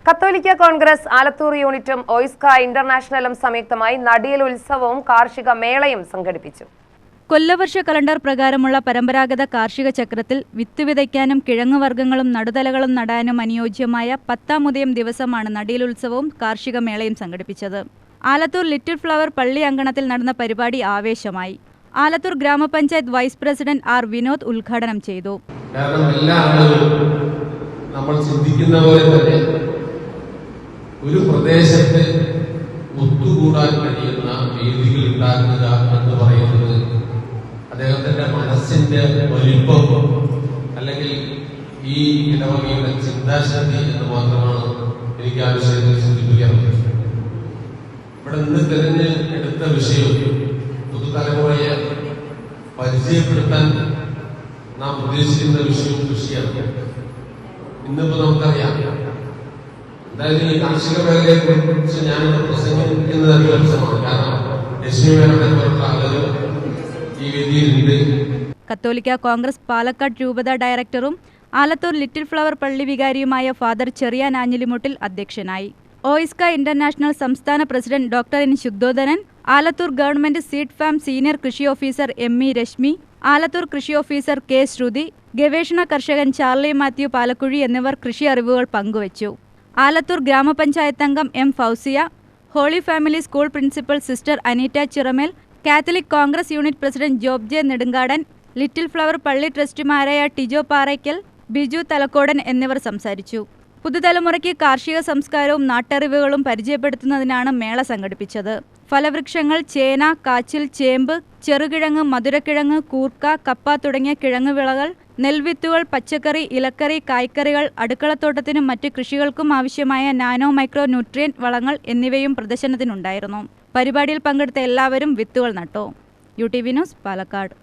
കത്തോലിക്ക കോൺഗ്രസ് ആലത്തൂർ യൂണിറ്റും ഓയിസ്ക ഇന്റർനാഷണലും സംയുക്തമായി നടിയൽ ഉത്സവവും കാർഷിക മേളയും സംഘടിപ്പിച്ചു. കൊല്ലവർഷ കലണ്ടർ പ്രകാരമുള്ള പരമ്പരാഗത കാർഷിക ചക്രത്തിൽ വിത്ത് വിതയ്ക്കാനും കിഴങ്ങുവർഗ്ഗങ്ങളും നടുതലകളും നടാനും അനുയോജ്യമായ 10-ാം ഉദയം ദിവസമാണ് നടിയൽ ഉത്സവവും കാർഷിക മേളയും സംഘടിപ്പിച്ചത്. ആലത്തൂർ ലിറ്റിൽ ഫ്ലവർ പള്ളി അങ്കണത്തിൽ നടന്ന പരിപാടി ആവേശമായി. ആലത്തൂർ ഗ്രാമപഞ്ചായത്ത് വൈസ് പ്രസിഡന്റ് ആർ വിനോദ് ഉദ്ഘാടനം ചെയ്തു. നമ്മൾ ചിന്തിക്കുന്ന പോലെ തന്നെ ഒരു പ്രദേശത്ത് ഒത്തുകൂടാൻ കഴിയുന്ന വേദികൾ ഉണ്ടാക്കുക എന്ന് പറയുന്നത് അദ്ദേഹത്തിന്റെ മനസ്സിന്റെ വലിപ്പം അല്ലെങ്കിൽ ഈ ഇടവകയുടെ ചിന്താശക്തി എന്ന് മാത്രമാണ് എനിക്ക് ആ വിഷയത്തിൽ സൂചിപ്പിക്കാറുള്ളത്. ഇവിടെ നിന്ന് തിരഞ്ഞെടുത്ത വിഷയം പുതുതലമുറയെ പരിചയപ്പെടുത്താൻ നാം ഉദ്ദേശിക്കുന്ന വിഷയവും കൃഷിയാണ്. ഇന്നിപ്പോ നമുക്കറിയാം, എന്തായാലും ഈ കാർഷിക മേഖലയെ കുറിച്ച് ഞാനിവിടെ പ്രസംഗിക്കുന്നത് അത്യാവശ്യമാണ്. കാരണം ലക്ഷ്മി മേഖലയെ പോലുള്ള ആളുകൾ ഈ വേദിയിലുണ്ട്. കത്തോലിക്ക കോൺഗ്രസ് പാലക്കാട് രൂപത ഡയറക്ടറും ആലത്തൂർ ലിറ്റിൽ ഫ്ലവർ പള്ളി വികാരിയുമായ ഫാദർ ചെറിയാൻ ആഞ്ഞിലിമുട്ടിൽ അധ്യക്ഷനായി. ഓയിസ്ക ഇന്റർനാഷണൽ സംസ്ഥാന president doctor N Shuddhodanan, Alathur government seed farm senior കൃഷി ഓഫീസർ എം.ഇ. രശ്മി, ആലത്തൂർ കൃഷി ഓഫീസർ കെ. ശ്രുതി, ഗവേഷണ കർഷകൻ ചാർലി മാത്യു പാലക്കുഴി എന്നിവർ കൃഷി അറിവുകൾ പങ്കുവച്ചു. ആലത്തൂർ ഗ്രാമപഞ്ചായത്ത് അംഗം M. Fousiya, holy family school principal sister Aneeta Chiramel, Catholic Congress unit president Job J Nedumkadan, little flower പള്ളി ട്രസ്റ്റിമാരായ ടിജോ പാറയ്ക്കൽ, ബിജു തലക്കോടൻ എന്നിവർ സംസാരിച്ചു. പുതുതലമുറയ്ക്ക് കാർഷിക സംസ്കാരവും നാട്ടറിവുകളും പരിചയപ്പെടുത്തുന്നതിനാണ് മേള സംഘടിപ്പിച്ചത്. ഫലവൃക്ഷങ്ങൾ, ചേന, കാച്ചിൽ, ചേമ്പ്, ചെറുകിഴങ്ങ്, മധുരക്കിഴങ്ങ്, കൂർക്ക, കപ്പ തുടങ്ങിയ കിഴങ്ങുവിളകൾ, നെൽവിത്തുകൾ, പച്ചക്കറി, ഇലക്കറി, കായ്ക്കറികൾ, അടുക്കളത്തോട്ടത്തിനും മറ്റ് കൃഷികൾക്കും ആവശ്യമായ നാനോ മൈക്രോ ന്യൂട്രിയന്റ് വളങ്ങൾ എന്നിവയും പ്രദർശനത്തിനുണ്ടായിരുന്നു. പരിപാടിയിൽ പങ്കെടുത്ത എല്ലാവരും വിത്തുകൾ നട്ടു. UTV news, Palakkad.